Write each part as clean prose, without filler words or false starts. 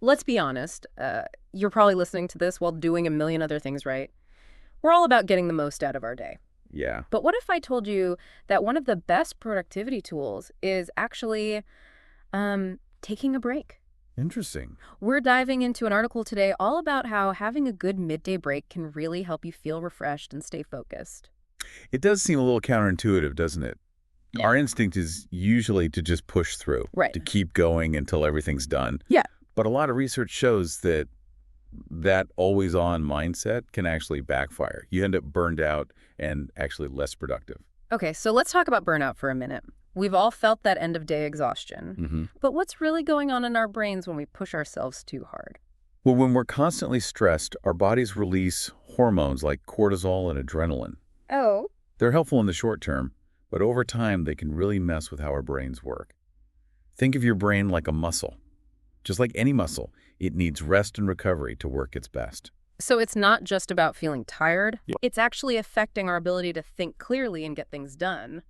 Let's be honest. You're probably listening to this while doing a million other things, right? We're all about getting the most out of our day. Yeah. But what if I told you that one of the best productivity tools is actually taking a break? Interesting. We're diving into an article today all about how having a good midday break can really help you feel refreshed and stay focused. It does seem a little counterintuitive, doesn't it? Yeah. Our instinct is usually to just push through, Right. to keep going until everything's done. Yeah. But a lot of research shows that that always-on mindset can actually backfire. You end up burned out and actually less productive. Okay, so let's talk about burnout for a minute. We've all felt that end-of-day exhaustion. But what's really going on in our brains when we push ourselves too hard? Well, when we're constantly stressed, our bodies release hormones like cortisol and adrenaline. Oh. They're helpful in the short term, but over time they can really mess with how our brains work. Think of your brain like a muscle. Just like any muscle, it needs rest and recovery to work its best. So it's not just about feeling tired. Yeah. It's actually affecting our ability to think clearly and get things done.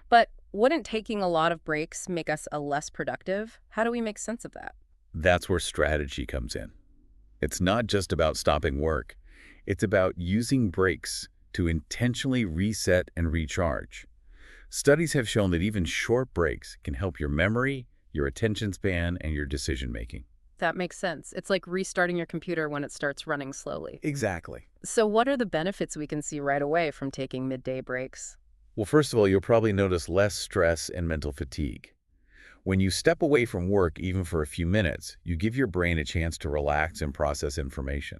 But wouldn't taking a lot of breaks make us a less productive? How do we make sense of that? That's where strategy comes in. It's not just about stopping work. It's about using breaks to intentionally reset and recharge. Studies have shown that even short breaks can help your memory, your attention span, and your decision-making. That makes sense. It's like restarting your computer when it starts running slowly. Exactly. So what are the benefits we can see right away from taking midday breaks? Well, first of all, you'll probably notice less stress and mental fatigue. When you step away from work, even for a few minutes, you give your brain a chance to relax and process information.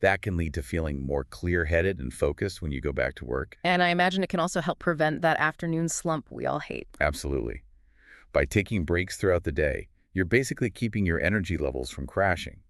That can lead to feeling more clear-headed and focused when you go back to work. And I imagine it can also help prevent that afternoon slump we all hate. Absolutely. By taking breaks throughout the day, you're basically keeping your energy levels from crashing.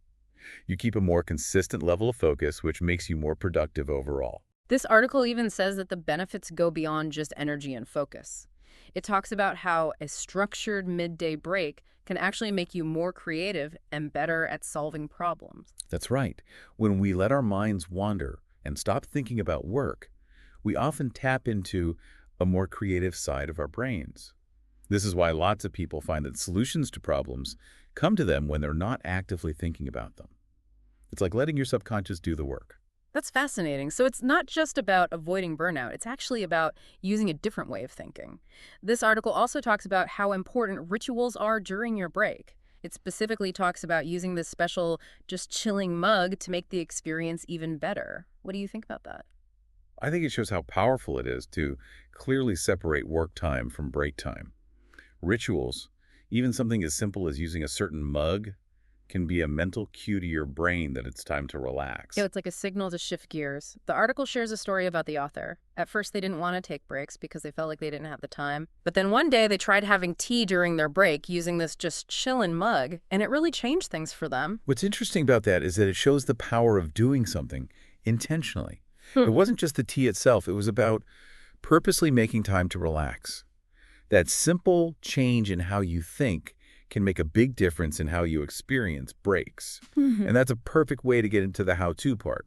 You keep a more consistent level of focus, which makes you more productive overall. This article even says that the benefits go beyond just energy and focus. It talks about how a structured midday break can actually make you more creative and better at solving problems. That's right. When we let our minds wander and stop thinking about work, we often tap into a more creative side of our brains. This is why lots of people find that solutions to problems come to them when they're not actively thinking about them. It's like letting your subconscious do the work. That's fascinating. So it's not just about avoiding burnout. It's actually about using a different way of thinking. This article also talks about how important rituals are during your break. It specifically talks about using this special just chilling mug to make the experience even better. What do you think about that? I think it shows how powerful it is to clearly separate work time from break time. Rituals, even something as simple as using a certain mug, can be a mental cue to your brain that it's time to relax. Yeah, it's like a signal to shift gears. The article shares a story about the author. At first, they didn't want to take breaks because they felt like they didn't have the time. But then one day, they tried having tea during their break using this just chillin' mug, and it really changed things for them. What's interesting about that is that it shows the power of doing something intentionally. It wasn't just the tea itself. It was about purposely making time to relax. That simple change in how you think can make a big difference in how you experience breaks. And that's a perfect way to get into the how-to part.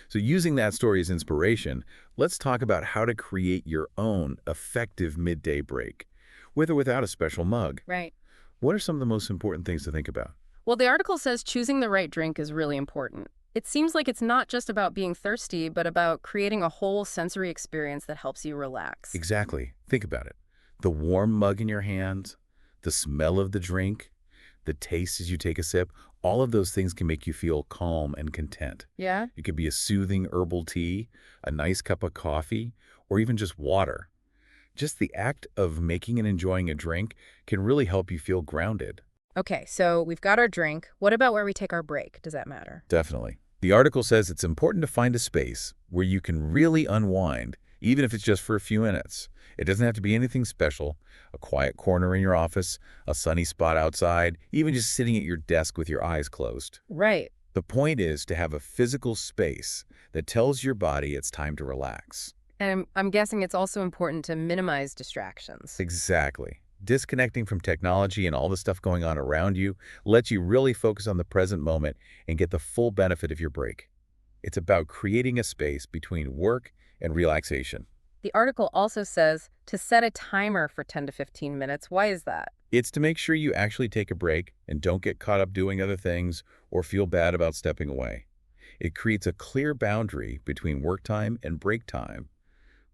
So using that story as inspiration, let's talk about how to create your own effective midday break, with or without a special mug. Right. What are some of the most important things to think about? Well, the article says choosing the right drink is really important. It seems like it's not just about being thirsty, but about creating a whole sensory experience that helps you relax. Exactly. Think about it. The warm mug in your hands, the smell of the drink, the taste as you take a sip, all of those things can make you feel calm and content. Yeah? It could be a soothing herbal tea, a nice cup of coffee, or even just water. Just the act of making and enjoying a drink can really help you feel grounded. Okay, so we've got our drink. What about where we take our break? Does that matter? Definitely. The article says it's important to find a space where you can really unwind, even if it's just for a few minutes. It doesn't have to be anything special. A quiet corner in your office, a sunny spot outside, even just sitting at your desk with your eyes closed. Right. The point is to have a physical space that tells your body it's time to relax. And I'm guessing it's also important to minimize distractions. Exactly. Disconnecting from technology and all the stuff going on around you lets you really focus on the present moment and get the full benefit of your break. It's about creating a space between work and relaxation. The article also says to set a timer for 10 to 15 minutes. Why is that? It's to make sure you actually take a break and don't get caught up doing other things or feel bad about stepping away. It creates a clear boundary between work time and break time,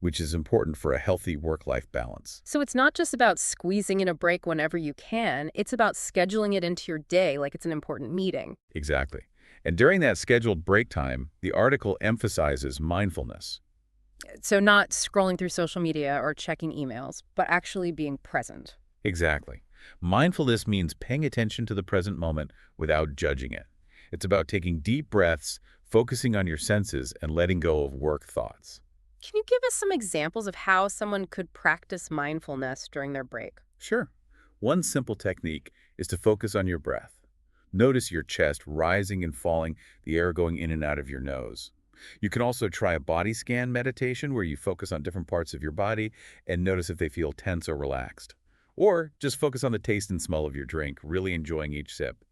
which is important for a healthy work-life balance. So it's not just about squeezing in a break whenever you can, it's about scheduling it into your day like it's an important meeting. Exactly. And during that scheduled break time, the article emphasizes mindfulness. So not scrolling through social media or checking emails, but actually being present. Exactly. Mindfulness means paying attention to the present moment without judging it. It's about taking deep breaths, focusing on your senses, and letting go of work thoughts. Can you give us some examples of how someone could practice mindfulness during their break? Sure. One simple technique is to focus on your breath. Notice your chest rising and falling, the air going in and out of your nose. You can also try a body scan meditation where you focus on different parts of your body and notice if they feel tense or relaxed. Or just focus on the taste and smell of your drink, really enjoying each sip.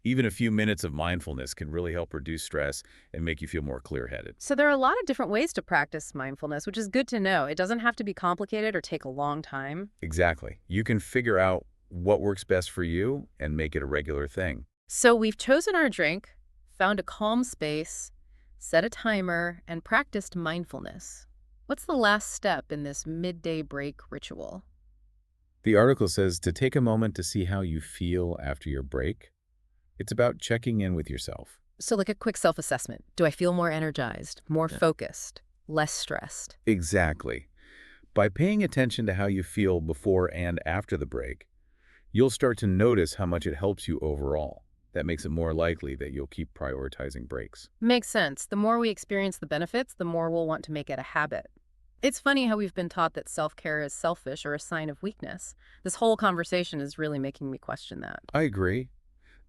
Even a few minutes of mindfulness can really help reduce stress and make you feel more clear-headed. So there are a lot of different ways to practice mindfulness, which is good to know. It doesn't have to be complicated or take a long time. Exactly. You can figure out what works best for you and make it a regular thing. So we've chosen our drink, found a calm space, set a timer, and practiced mindfulness. What's the last step in this midday break ritual? The article says to take a moment to see how you feel after your break. It's about checking in with yourself. So like a quick self-assessment. Do I feel more energized, more focused, less stressed? Exactly. By paying attention to how you feel before and after the break, you'll start to notice how much it helps you overall. That makes it more likely that you'll keep prioritizing breaks. Makes sense. The more we experience the benefits, the more we'll want to make it a habit. It's funny how we've been taught that self-care is selfish or a sign of weakness. This whole conversation is really making me question that. I agree.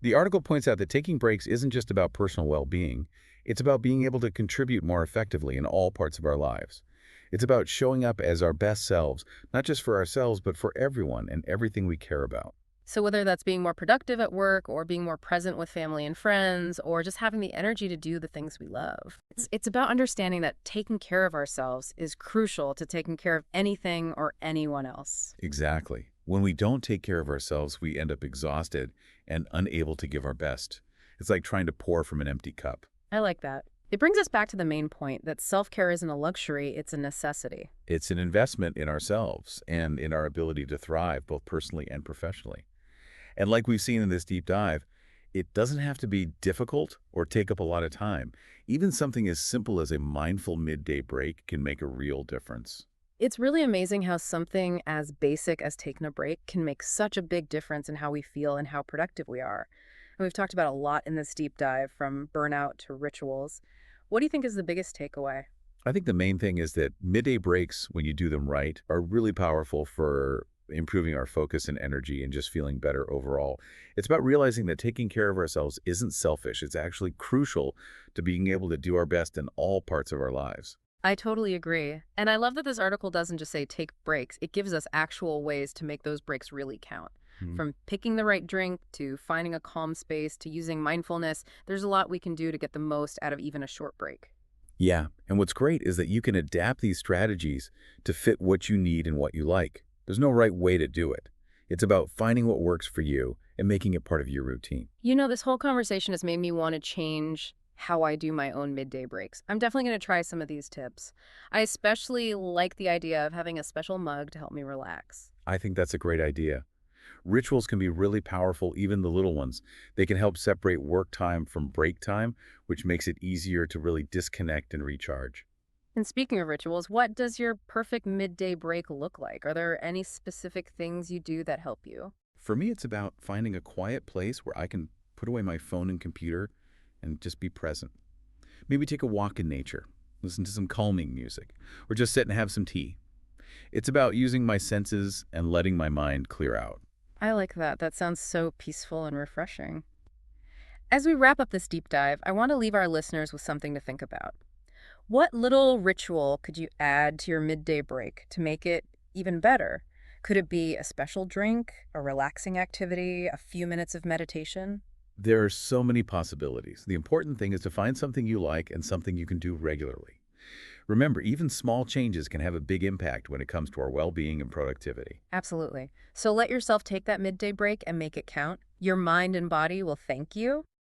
The article points out that taking breaks isn't just about personal well-being. It's about being able to contribute more effectively in all parts of our lives. It's about showing up as our best selves, not just for ourselves, but for everyone and everything we care about. So whether that's being more productive at work or being more present with family and friends or just having the energy to do the things we love, it's about understanding that taking care of ourselves is crucial to taking care of anything or anyone else. Exactly. When we don't take care of ourselves, we end up exhausted and unable to give our best. It's like trying to pour from an empty cup. I like that. It brings us back to the main point that self-care isn't a luxury, it's a necessity. It's an investment in ourselves and in our ability to thrive both personally and professionally. And like we've seen in this deep dive, it doesn't have to be difficult or take up a lot of time. Even something as simple as a mindful midday break can make a real difference. It's really amazing how something as basic as taking a break can make such a big difference in how we feel and how productive we are. And we've talked about a lot in this deep dive, from burnout to rituals. What do you think is the biggest takeaway? I think the main thing is that midday breaks, when you do them right, are really powerful for improving our focus and energy and just feeling better overall. It's about realizing that taking care of ourselves isn't selfish. It's actually crucial to being able to do our best in all parts of our lives. I totally agree. And I love that this article doesn't just say take breaks. It gives us actual ways to make those breaks really count. Mhm. From picking the right drink to finding a calm space to using mindfulness, there's a lot we can do to get the most out of even a short break. Yeah, and what's great is that you can adapt these strategies to fit what you need and what you like. There's no right way to do it. It's about finding what works for you and making it part of your routine. You know, this whole conversation has made me want to change how I do my own midday breaks. I'm definitely going to try some of these tips. I especially like the idea of having a special mug to help me relax. I think that's a great idea. Rituals can be really powerful, even the little ones. They can help separate work time from break time, which makes it easier to really disconnect and recharge. And speaking of rituals, what does your perfect midday break look like? Are there any specific things you do that help you? For me, it's about finding a quiet place where I can put away my phone and computer and just be present. Maybe take a walk in nature, listen to some calming music, or just sit and have some tea. It's about using my senses and letting my mind clear out. I like that. That sounds so peaceful and refreshing. As we wrap up this deep dive, I want to leave our listeners with something to think about. What little ritual could you add to your midday break to make it even better? Could it be a special drink, a relaxing activity, a few minutes of meditation? There are so many possibilities. The important thing is to find something you like and something you can do regularly. Remember, even small changes can have a big impact when it comes to our well-being and productivity. Absolutely. So let yourself take that midday break and make it count. Your mind and body will thank you.